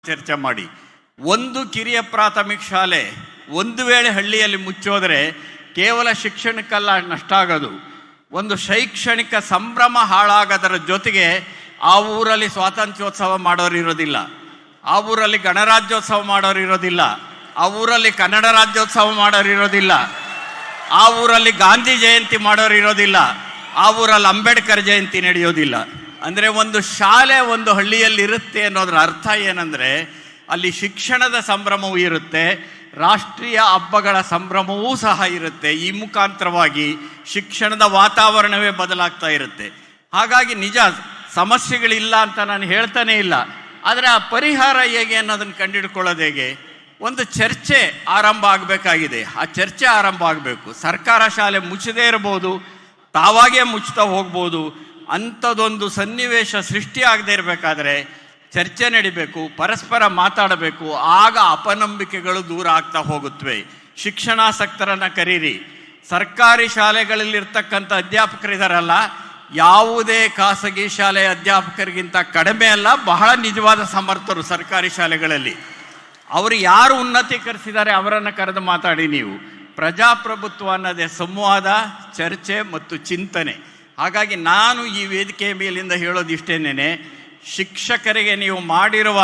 ಚರ್ಚೆ ಮಾಡಿ. ಒಂದು ಕಿರಿಯ ಪ್ರಾಥಮಿಕ ಶಾಲೆ ಒಂದು ವೇಳೆ ಹಳ್ಳಿಯಲ್ಲಿ ಮುಚ್ಚೋದ್ರೆ ಕೇವಲ ಶಿಕ್ಷಣಕ್ಕಲ್ಲ ನಷ್ಟ ಆಗೋದು, ಒಂದು ಶೈಕ್ಷಣಿಕ ಸಂಭ್ರಮ ಹಾಳಾಗೋದರ ಜೊತೆಗೆ ಆ ಊರಲ್ಲಿ ಸ್ವಾತಂತ್ರ್ಯೋತ್ಸವ ಮಾಡೋರು ಇರೋದಿಲ್ಲ, ಆ ಊರಲ್ಲಿ ಗಣರಾಜ್ಯೋತ್ಸವ ಮಾಡೋರು ಇರೋದಿಲ್ಲ, ಆ ಊರಲ್ಲಿ ಕನ್ನಡ ರಾಜ್ಯೋತ್ಸವ ಮಾಡೋರು ಇರೋದಿಲ್ಲ, ಆ ಊರಲ್ಲಿ ಗಾಂಧಿ ಜಯಂತಿ ಮಾಡೋರು ಇರೋದಿಲ್ಲ, ಆ ಊರಲ್ಲಿ ಅಂಬೇಡ್ಕರ್ ಜಯಂತಿ ನಡೆಯೋದಿಲ್ಲ. ಅಂದರೆ ಒಂದು ಶಾಲೆ ಒಂದು ಹಳ್ಳಿಯಲ್ಲಿ ಇರುತ್ತೆ ಅನ್ನೋದ್ರ ಅರ್ಥ ಏನಂದರೆ ಅಲ್ಲಿ ಶಿಕ್ಷಣದ ಸಂಭ್ರಮವೂ ಇರುತ್ತೆ, ರಾಷ್ಟ್ರೀಯ ಹಬ್ಬಗಳ ಸಂಭ್ರಮವೂ ಸಹ ಇರುತ್ತೆ. ಈ ಮುಖಾಂತರವಾಗಿ ಶಿಕ್ಷಣದ ವಾತಾವರಣವೇ ಬದಲಾಗ್ತಾ ಇರುತ್ತೆ. ಹಾಗಾಗಿ ನಿಜ ಸಮಸ್ಯೆಗಳಿಲ್ಲ ಅಂತ ನಾನು ಹೇಳ್ತಾನೆ ಇಲ್ಲ, ಆದರೆ ಆ ಪರಿಹಾರ ಹೇಗೆ ಅನ್ನೋದನ್ನು ಕಂಡುಹಿಡ್ಕೊಳ್ಳೋದು ಹೇಗೆ? ಒಂದು ಚರ್ಚೆ ಆರಂಭ ಆಗಬೇಕಾಗಿದೆ. ಆ ಚರ್ಚೆ ಆರಂಭ ಆಗಬೇಕು. ಸರ್ಕಾರ ಶಾಲೆ ಮುಚ್ಚದೇ ಇರ್ಬೋದು, ತಾವಾಗೇ ಮುಚ್ತಾ ಹೋಗ್ಬೋದು. ಅಂಥದ್ದೊಂದು ಸನ್ನಿವೇಶ ಸೃಷ್ಟಿ ಆಗದೆ ಇರಬೇಕಾದ್ರೆ ಚರ್ಚೆ ನಡಿಬೇಕು, ಪರಸ್ಪರ ಮಾತಾಡಬೇಕು. ಆಗ ಅಪನಂಬಿಕೆಗಳು ದೂರ ಆಗ್ತಾ ಹೋಗುತ್ತವೆ. ಶಿಕ್ಷಣಾಸಕ್ತರನ್ನು ಕರೀರಿ. ಸರ್ಕಾರಿ ಶಾಲೆಗಳಲ್ಲಿರ್ತಕ್ಕಂಥ ಅಧ್ಯಾಪಕರಿದಾರಲ್ಲ, ಯಾವುದೇ ಖಾಸಗಿ ಶಾಲೆಯ ಅಧ್ಯಾಪಕರಿಗಿಂತ ಕಡಿಮೆ ಅಲ್ಲ, ಬಹಳ ನಿಜವಾದ ಸಮರ್ಥರು ಸರ್ಕಾರಿ ಶಾಲೆಗಳಲ್ಲಿ. ಅವರು ಯಾರು ಉನ್ನತೀಕರಿಸಿದ್ದಾರೆ ಅವರನ್ನು ಕರೆದು ಮಾತಾಡಿ. ನೀವು ಪ್ರಜಾಪ್ರಭುತ್ವ ಅನ್ನೋದೇ ಸಂವಾದ, ಚರ್ಚೆ ಮತ್ತು ಚಿಂತನೆ. ಹಾಗಾಗಿ ನಾನು ಈ ವೇದಿಕೆಯ ಮೇಲಿಂದ ಹೇಳೋದಿಷ್ಟೇನೆ, ಶಿಕ್ಷಕರಿಗೆ ನೀವು ಮಾಡಿರುವ